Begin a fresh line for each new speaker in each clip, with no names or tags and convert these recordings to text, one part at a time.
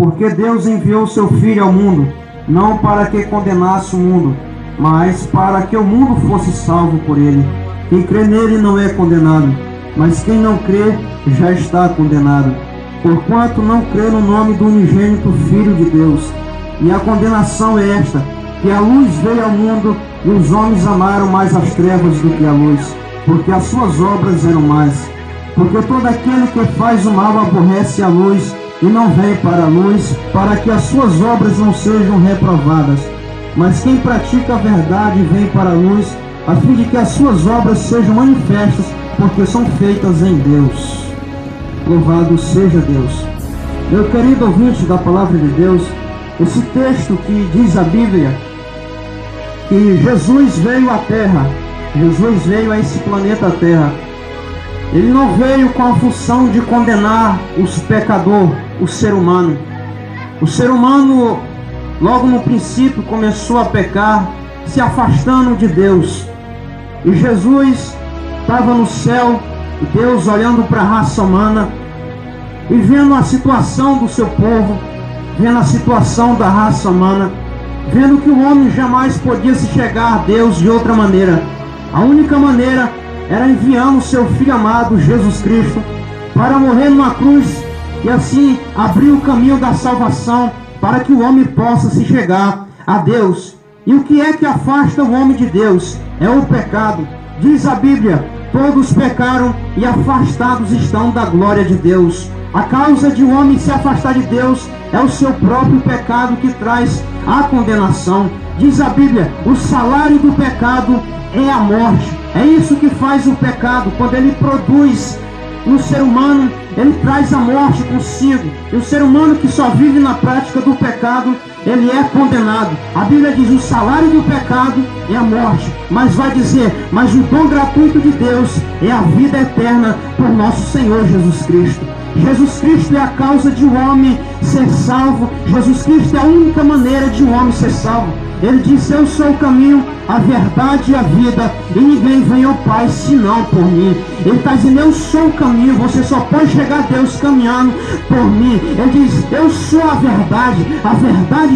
Porque Deus enviou seu Filho ao mundo, não para que condenasse o mundo, mas para que o mundo fosse salvo por ele. Quem crê nele não é condenado, mas quem não crê já está condenado, porquanto não crê no nome do unigênito Filho de Deus. E a condenação é esta, que a luz veio ao mundo, e os homens amaram mais as trevas do que a luz, porque as suas obras eram más. Porque todo aquele que faz o mal aborrece a luz, e não vem para a luz, para que as suas obras não sejam reprovadas. Mas quem pratica a verdade vem para a luz, a fim de que as suas obras sejam manifestas, porque são feitas em Deus. Louvado seja Deus. Meu querido ouvinte da Palavra de Deus, esse texto que diz a Bíblia, que Jesus veio à Terra, Jesus veio a esse planeta Terra. Ele não veio com a função de condenar os pecadores, o ser humano. O ser humano, logo no princípio, começou a pecar, se afastando de Deus. E Jesus estava no céu, e Deus olhando para a raça humana, e vendo a situação do seu povo, vendo a situação da raça humana, vendo que o homem jamais podia se chegar a Deus de outra maneira. A única maneira era enviando o seu Filho amado, Jesus Cristo, para morrer numa cruz e assim abrir o caminho da salvação para que o homem possa se chegar a Deus. E o que é que afasta o homem de Deus? É o pecado. Diz a Bíblia: todos pecaram e afastados estão da glória de Deus. A causa de o homem se afastar de Deus é o seu próprio pecado que traz a condenação. Diz a Bíblia: o salário do pecado é a morte. É isso que faz o pecado. Quando ele produz no ser humano, ele traz a morte consigo. E o ser humano que só vive na prática do pecado, ele é condenado. A Bíblia diz: o salário do pecado é a morte. Mas vai dizer: mas o dom gratuito de Deus é a vida eterna por nosso Senhor Jesus Cristo. Jesus Cristo é a causa de um homem ser salvo. Jesus Cristo é a única maneira de um homem ser salvo. Ele disse: eu sou o caminho, a verdade e a vida, e ninguém vem ao Pai senão por mim. Ele está dizendo: eu sou o caminho, você só pode chegar a Deus caminhando por mim. Ele diz: eu sou a verdade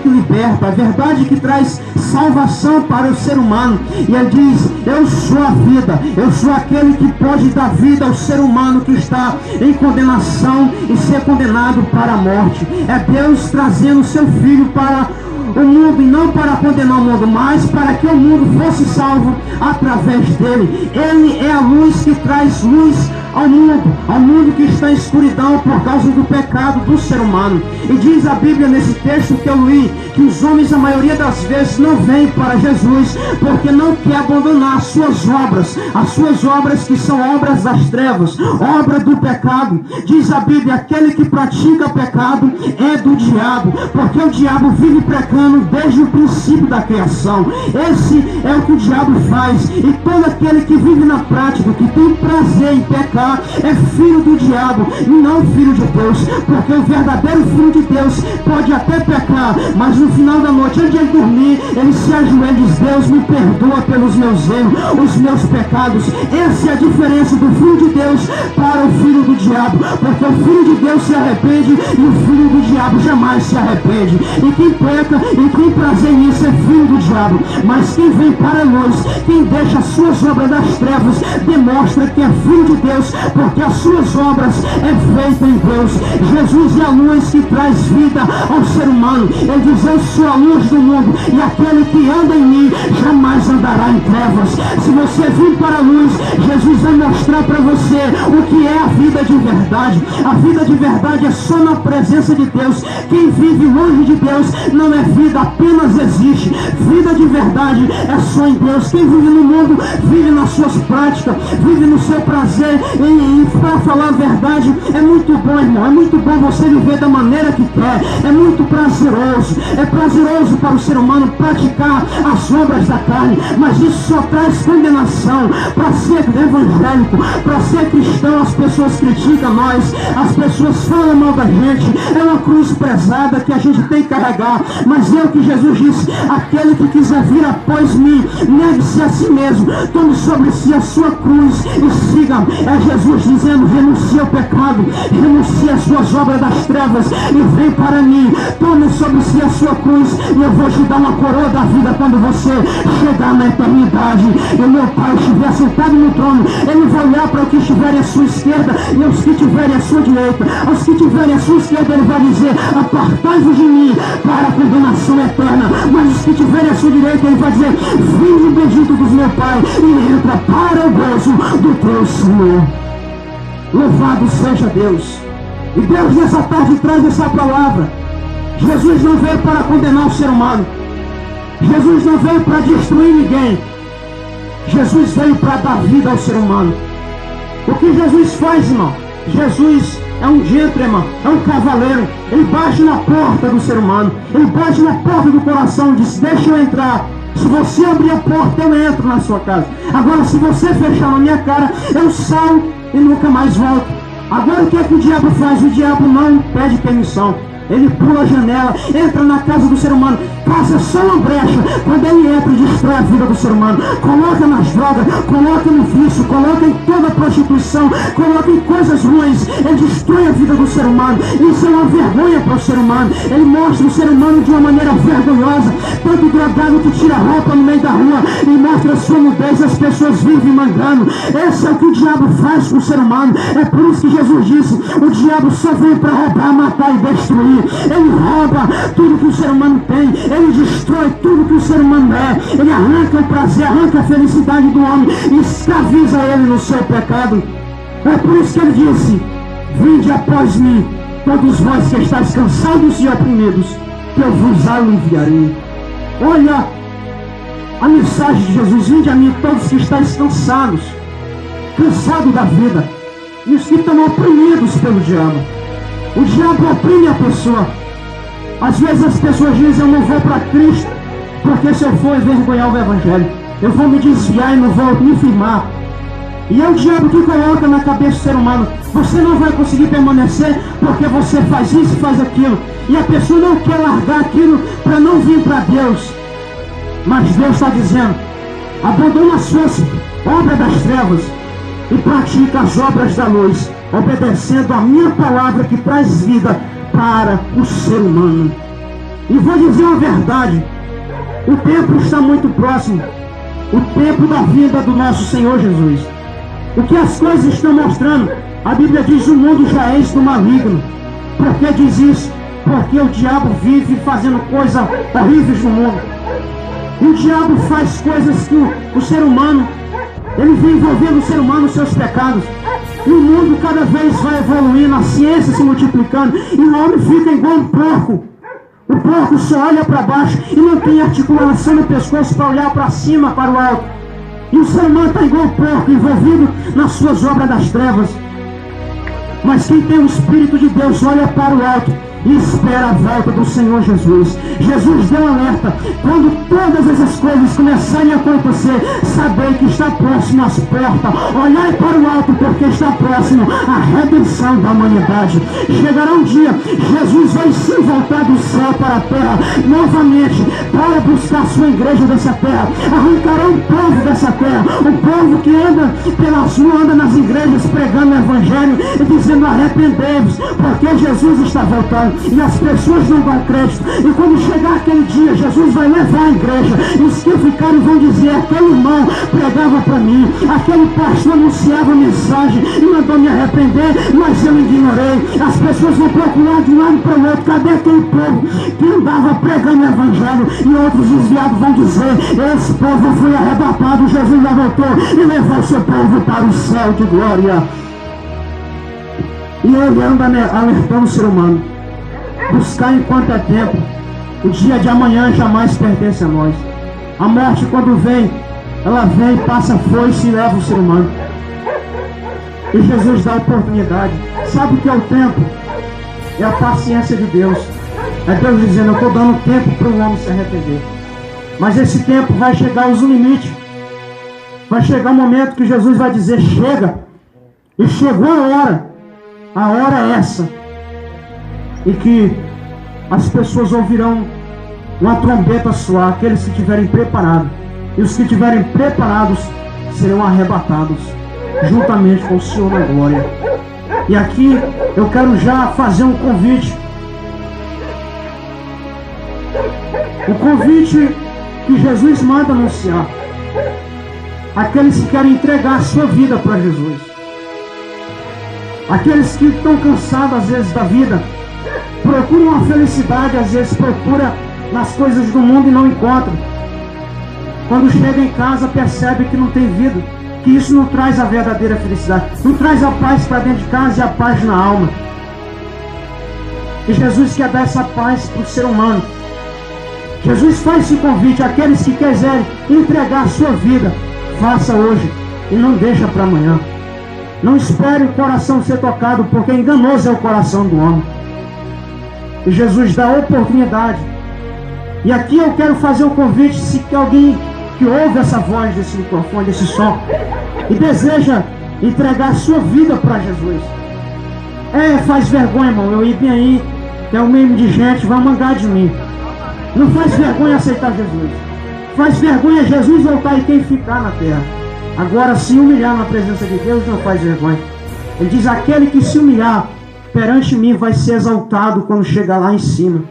que liberta, a verdade que traz salvação para o ser humano. E ele diz: eu sou a vida, eu sou aquele que pode dar vida ao ser humano que está em condenação e ser condenado para a morte. É Deus trazendo o seu Filho para o mundo, e não para condenar o mundo, mas para que o mundo fosse salvo através dele. Ele é a luz que traz luz ao mundo que está em escuridão por causa do pecado do ser humano. E diz a Bíblia nesse texto que eu li, que os homens, a maioria das vezes, não vêm para Jesus, porque não quer abandonar as suas obras que são obras das trevas, obra do pecado. Diz a Bíblia: aquele que pratica pecado é do diabo, porque o diabo vive pecando desde o princípio da criação. Esse é o que o diabo faz, e todo aquele que vive na prática, que tem prazer em pecar, é filho do diabo e não filho de Deus. Porque o verdadeiro filho de Deus pode até pecar, mas no final da noite, antes de ele dormir, ele se ajoelha e diz: Deus, me perdoa pelos meus erros, os meus pecados. Essa é a diferença do filho de Deus para o filho do diabo, porque o filho de Deus se arrepende e o filho do diabo jamais se arrepende. E quem peca e tem prazer nisso é filho do diabo. Mas quem vem para a luz, quem deixa as suas obras das trevas, demonstra que é filho de Deus, porque as suas obras é feita em Deus. Jesus é a luz que traz vida ao ser humano. Ele diz: eu sou a luz do mundo, e aquele que anda em mim jamais andará em trevas. Se você vir para a luz, Jesus vai mostrar para você o que é a vida de verdade. A vida de verdade é só na presença de Deus. Quem vive longe de Deus não é vida, apenas existe. Vida de verdade é só em Deus. Quem vive no mundo vive nas suas práticas, vive no seu prazer. E para falar a verdade, é muito bom, irmão, é muito bom você viver da maneira que quer, é muito prazeroso, é prazeroso para o ser humano praticar as obras da carne, mas isso só traz condenação. Para ser evangélico, para ser cristão, as pessoas criticam nós, as pessoas falam mal da gente, é uma cruz pesada que a gente tem que carregar, mas é o que Jesus disse: aquele que quiser vir após mim, negue-se a si mesmo, tome sobre si a sua cruz e siga-me. É Jesus dizendo: renuncia ao pecado, renuncia as suas obras das trevas e vem para mim. Tome sobre si a sua cruz e eu vou te dar uma coroa da vida quando você chegar na eternidade. E meu Pai estiver sentado no trono, Ele vai olhar para os que estiverem à sua esquerda e aos que estiverem à sua direita. Aos que estiverem à sua esquerda Ele vai dizer: apartai-vos de mim para a condenação eterna. Mas os que estiverem à sua direita Ele vai dizer: vinde bendito dos meu Pai e entra para o gozo do teu Senhor. Louvado seja Deus. E Deus nessa tarde traz essa palavra. Jesus não veio para condenar o ser humano. Jesus não veio para destruir ninguém. Jesus veio para dar vida ao ser humano. O que Jesus faz, irmão? Jesus é um gentleman, é um cavaleiro. Ele bate na porta do ser humano. Ele bate na porta do coração e diz: deixa eu entrar. Se você abrir a porta, eu entro na sua casa. Agora, se você fechar na minha cara, eu saio e nunca mais volto. Agora, o que é que o diabo faz? O diabo não pede permissão. Ele pula a janela, entra na casa do ser humano, passa só uma brecha. Quando ele entra, destrói a vida do ser humano. Coloca nas drogas, coloca no vício, coloca em toda a prostituição, coloca em coisas ruins. Ele destrói a vida do ser humano. Isso é uma vergonha para o ser humano. Ele mostra o ser humano de uma maneira vergonhosa. Tanto drogado que tira a roupa no meio da rua e mostra a sua nudez, as pessoas vivem mangando. Esse é o que o diabo faz com o ser humano. É por isso que Jesus disse: o diabo só vem para roubar, matar e destruir. Ele rouba tudo que o ser humano tem. Ele destrói tudo que o ser humano é. Ele arranca o prazer, arranca a felicidade do homem e escraviza ele no seu pecado. É por isso que ele disse: vinde após mim, todos vós que estáis cansados e oprimidos, que eu vos aliviarei. Olha a mensagem de Jesus: vinde a mim, todos que estáis cansados da vida, e os que estão oprimidos pelo diabo. O diabo oprime a pessoa. Às vezes as pessoas dizem: eu não vou para Cristo, porque se eu for envergonhar o Evangelho, eu vou me desviar e não vou me firmar. E é o diabo que coloca na cabeça do ser humano: você não vai conseguir permanecer porque você faz isso e faz aquilo. E a pessoa não quer largar aquilo para não vir para Deus. Mas Deus está dizendo: abandona as suas obras das trevas e pratica as obras da luz, obedecendo a minha palavra que traz vida para o ser humano. E vou dizer uma verdade: o tempo está muito próximo, o tempo da vinda do nosso Senhor Jesus. O que as coisas estão mostrando, a Bíblia diz: o mundo já é do maligno. Por que diz isso? Porque o diabo vive fazendo coisas horríveis no mundo. E o diabo faz coisas que o ser humano, ele vem envolvendo o ser humano nos seus pecados. E o mundo cada vez vai evoluindo, a ciência se multiplicando, e o homem fica igual um porco. O porco só olha para baixo e não tem articulação no pescoço para olhar para cima, para o alto. E o ser humano está igual um porco, envolvido nas suas obras das trevas. Mas quem tem o Espírito de Deus olha para o alto e espera a volta do Senhor Jesus. Jesus deu alerta: quando todas essas coisas começarem a acontecer, sabei que está próximo às portas. Olhai para o alto, porque está próximo a redenção da humanidade. Chegará um dia, Jesus vai sim voltar do céu para a terra novamente, para buscar sua igreja dessa terra. Arrancará um povo dessa terra, um povo que anda pelas ruas, anda nas igrejas pregando o Evangelho e dizendo: arrependei-vos, porque Jesus está voltando. E as pessoas não dão crédito. E quando chegar aquele dia, Jesus vai levar a igreja. E os que ficarem vão dizer: aquele irmão pregava para mim, aquele pastor anunciava a mensagem e mandou me arrepender, mas eu ignorei. As pessoas vão procurar de um lado para o outro: cadê aquele povo que andava pregando o Evangelho? E outros desviados vão dizer: esse povo foi arrebatado, Jesus já voltou e levou seu povo para o céu de glória. E ele anda alertando o ser humano: buscar enquanto é tempo. O dia de amanhã jamais pertence a nós. A morte, quando vem, ela vem, passa a foice e leva o ser humano. E Jesus dá oportunidade. Sabe o que é o tempo? É a paciência de Deus. É Deus dizendo: eu estou dando tempo para o homem se arrepender. Mas esse tempo vai chegar aos limites. Vai chegar um momento que Jesus vai dizer: chega. E chegou a hora. A hora é essa. E que as pessoas ouvirão uma trombeta soar, aqueles que estiverem preparados. E os que estiverem preparados serão arrebatados. juntamente com o Senhor na glória. E aqui eu quero já fazer um convite. O convite que Jesus manda anunciar. Aqueles que querem entregar a sua vida para Jesus. Aqueles que estão cansados às vezes da vida, procuram a felicidade, às vezes procura nas coisas do mundo e não encontram. Quando chega em casa percebe que não tem vida, que isso não traz a verdadeira felicidade, não traz a paz para dentro de casa e a paz na alma. E Jesus quer dar essa paz para o ser humano. Jesus faz esse convite àqueles que quiserem entregar a sua vida. Faça hoje e não deixa para amanhã. Não espere o coração ser tocado, porque enganoso é o coração do homem. E Jesus dá oportunidade. E aqui eu quero fazer um convite, se alguém que ouve essa voz desse microfone, desse som, e deseja entregar a sua vida para Jesus. Faz vergonha, irmão, eu ir bem aí, tem um meio de gente, vai mangar de mim. Não faz vergonha aceitar Jesus. Faz vergonha Jesus voltar e quem ficar na terra. Agora, se humilhar na presença de Deus, não faz vergonha. Ele diz, aquele que se humilhar perante mim vai ser exaltado quando chegar lá em cima.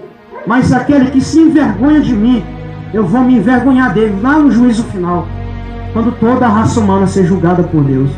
Mas aquele que se envergonha de mim, eu vou me envergonhar dele lá no juízo final, quando toda a raça humana ser julgada por Deus.